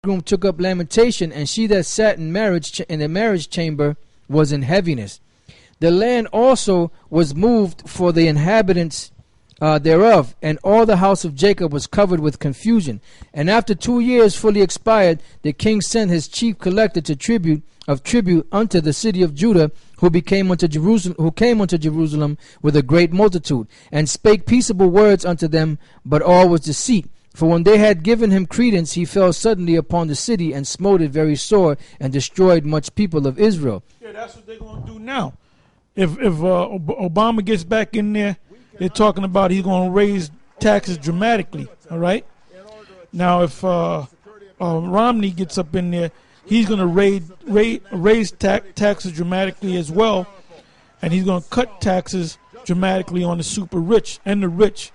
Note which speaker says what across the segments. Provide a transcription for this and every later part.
Speaker 1: bridegroom took up lamentation, and she that sat in the marriage chamber was in heaviness. The land also was moved for the inhabitants thereof, and all the house of Jacob was covered with confusion. And after 2 years fully expired, the king sent his chief collector to tribute unto the city of Judah, who came unto Jerusalem with a great multitude, and spake peaceable words unto them, but all was deceit. For when they had given him credence, he fell suddenly upon the city and smote it very sore, and destroyed much people of Israel.
Speaker 2: Yeah, that's what they're going to do now. If Obama gets back in there, they're talking about he's going to raise taxes dramatically. All right. Now, if Romney gets up in there, he's going to raise taxes dramatically as well, and he's going to cut taxes dramatically on the super rich and the rich.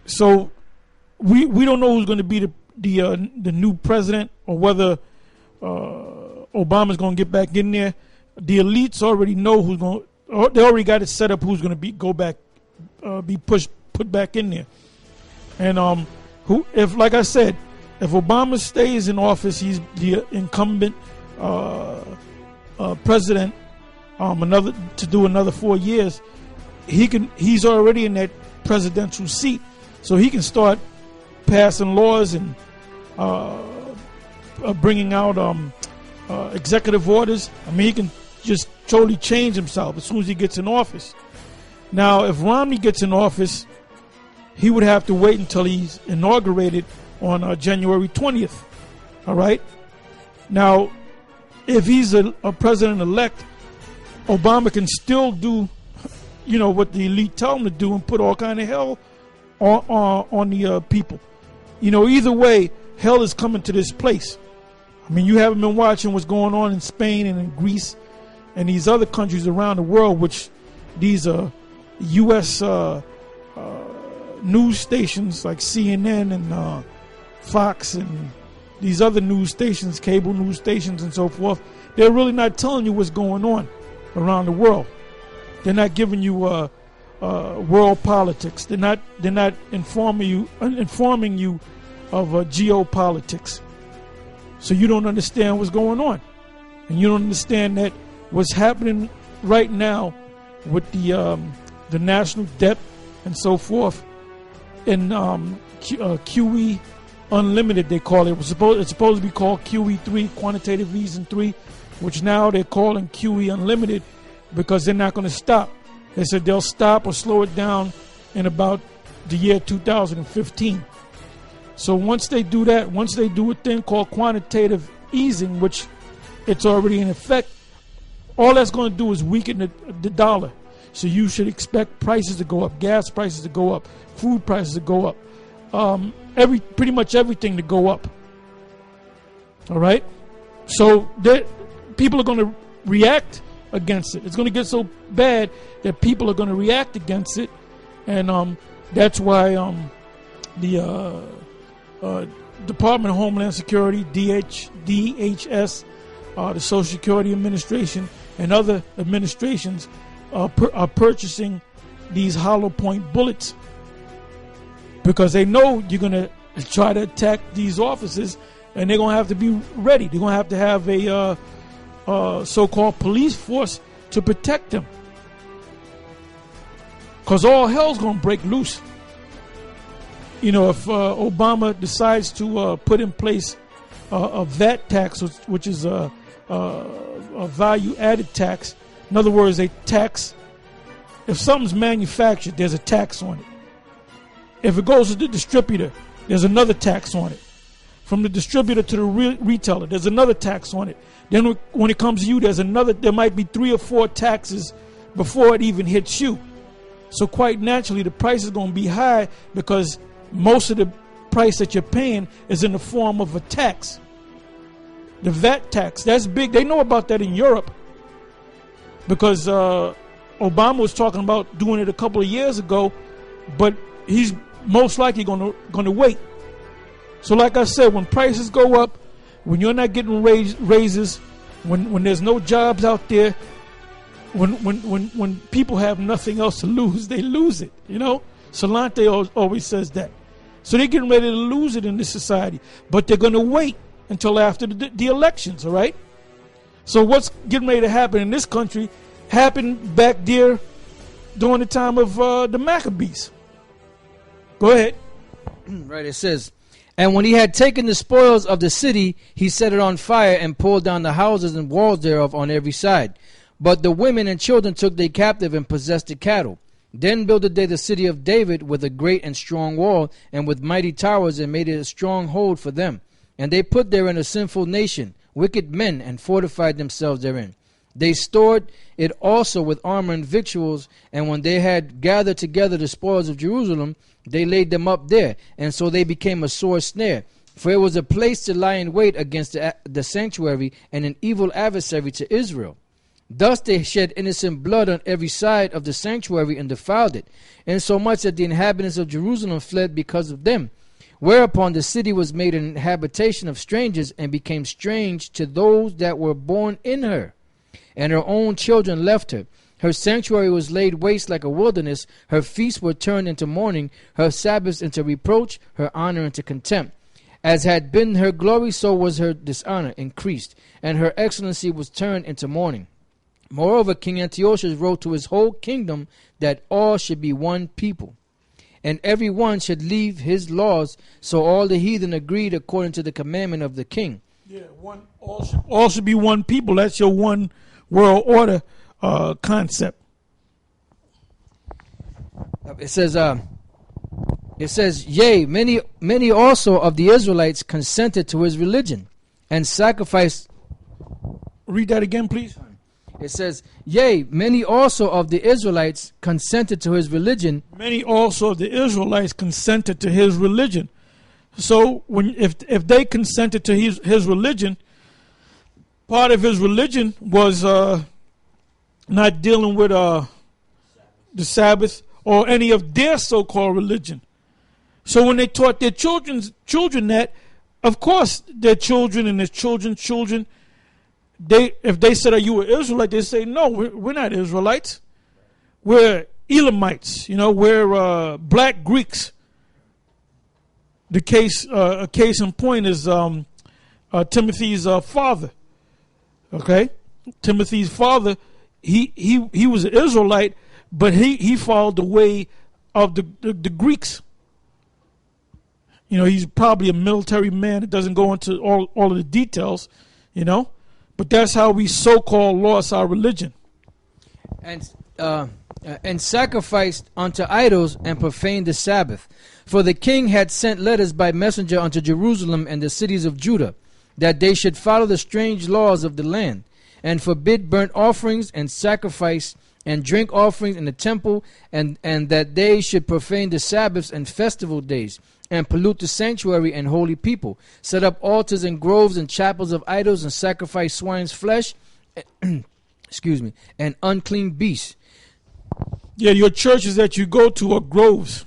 Speaker 2: So we don't know who's going to be the new president, or whether Obama's going to get back in there. The elites already know who's going. They already got it set up who's going to be put back in there. And like I said, if Obama stays in office, he's the incumbent president. To do another 4 years, he's already in that presidential seat, so he can start passing laws and bringing out executive orders. I mean, he can just totally change himself as soon as he gets in office. Now, if Romney gets in office, he would have to wait until he's inaugurated on January 20th. All right. Now, if he's a president-elect, Obama can still do, what the elite tell him to do, and put all kind of hell on the people. Either way, hell is coming to this place. I mean, you haven't been watching what's going on in Spain and in Greece and these other countries around the world, which these U.S. News stations like CNN and Fox and these other news stations, cable news stations and so forth, they're really not telling you what's going on around the world. They're not giving you world politics. They're not informing you of geopolitics. So you don't understand what's going on, and you don't understand that what's happening right now with the national debt and so forth, and QE Unlimited, they call it. It's supposed to be called QE3, Quantitative Easing 3, which now they're calling QE Unlimited because they're not going to stop. They said they'll stop or slow it down in about the year 2015. So once they do that, once they do a thing called quantitative easing, which it's already in effect, all that's going to do is weaken the dollar. So you should expect prices to go up, gas prices to go up, food prices to go up, pretty much everything to go up. All right? So people are going to react against it. It's going to get so bad that people are going to react against it, and that's why the Department of Homeland Security, DHS, the Social Security Administration, and other administrations are purchasing these hollow point bullets, because they know you're going to try to attack these offices, and they're going to have to be ready. They're going to have a so-called police force to protect them, because all hell's going to break loose. If Obama decides to put in place a VAT tax, which is a value-added tax. In other words, a tax. If something's manufactured, there's a tax on it. If it goes to the distributor, there's another tax on it. From the distributor to the retailer, there's another tax on it. Then when it comes to you, there might be 3 or 4 taxes before it even hits you. So quite naturally, the price is going to be high, because most of the price that you're paying is in the form of a tax. The VAT tax, that's big. They know about that in Europe, because Obama was talking about doing it a couple of years ago, but he's most likely going to wait. So like I said, when prices go up, when you're not getting raises, when there's no jobs out there, when people have nothing else to lose, they lose it. Solante always says that. So they're getting ready to lose it in this society, but they're going to wait until after the elections, all right? So what's getting ready to happen in this country happened back there during the time of the Maccabees. Go ahead.
Speaker 1: Right, it says, and when he had taken the spoils of the city, he set it on fire and pulled down the houses and walls thereof on every side. But the women and children took they captive and possessed the cattle. Then builded they the city of David with a great and strong wall, and with mighty towers, and made it a strong hold for them. And they put therein a sinful nation, wicked men, and fortified themselves therein. They stored it also with armor and victuals, and when they had gathered together the spoils of Jerusalem, they laid them up there, and so they became a sore snare. For it was a place to lie in wait against the sanctuary, and an evil adversary to Israel. Thus they shed innocent blood on every side of the sanctuary and defiled it, insomuch that the inhabitants of Jerusalem fled because of them. Whereupon the city was made an habitation of strangers, and became strange to those that were born in her. And her own children left her. Her sanctuary was laid waste like a wilderness. Her feasts were turned into mourning, her Sabbaths into reproach, her honor into contempt. As had been her glory, so was her dishonor increased, and her excellency was turned into mourning. Moreover, King Antiochus wrote to his whole kingdom that all should be one people, and every one should leave his laws. So all the heathen agreed according to the commandment of the king.
Speaker 2: Yeah, all should be one people. That's your one world order concept.
Speaker 1: It says, yea, many also of the Israelites consented to his religion, and sacrificed.
Speaker 2: Read that again, please.
Speaker 1: It says, yea, many also of the Israelites consented to his religion.
Speaker 2: Many also of the Israelites consented to his religion. So if they consented to his religion, part of his religion was not dealing with the Sabbath or any of their so-called religion. So when they taught their children that, of course, their children and their children's children, if they said, are you an Israelite? They say, no, we're not Israelites. We're Elamites. We're black Greeks. A case in point is Timothy's father. Okay, Timothy's father, he was an Israelite, but he followed the way of the Greeks. He's probably a military man that doesn't go into all of the details, but that's how we so-called lost our religion.
Speaker 1: And sacrificed unto idols and profaned the Sabbath. For the king had sent letters by messenger unto Jerusalem and the cities of Judah, that they should follow the strange laws of the land, and forbid burnt offerings and sacrifice and drink offerings in the temple, and that they should profane the Sabbaths and festival days, and pollute the sanctuary and holy people, set up altars and groves and chapels of idols, and sacrifice swine's flesh, and unclean beasts.
Speaker 2: Yeah, your churches that you go to are groves,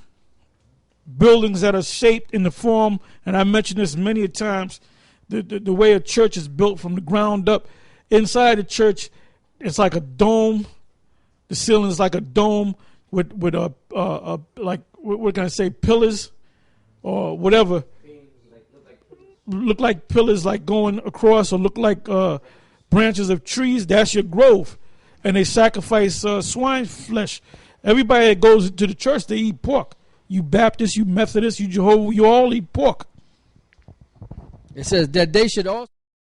Speaker 2: buildings that are shaped in the form, and I mentioned this many times, the way a church is built from the ground up. Inside the church, it's like a dome. The ceiling is like a dome with like, what can I say, pillars or whatever. Look like pillars like going across, or look like branches of trees. That's your grove. And they sacrifice swine flesh. Everybody that goes to the church, they eat pork. You Baptists, you Methodists, you Jehovah, you all eat pork.
Speaker 1: It says that they should also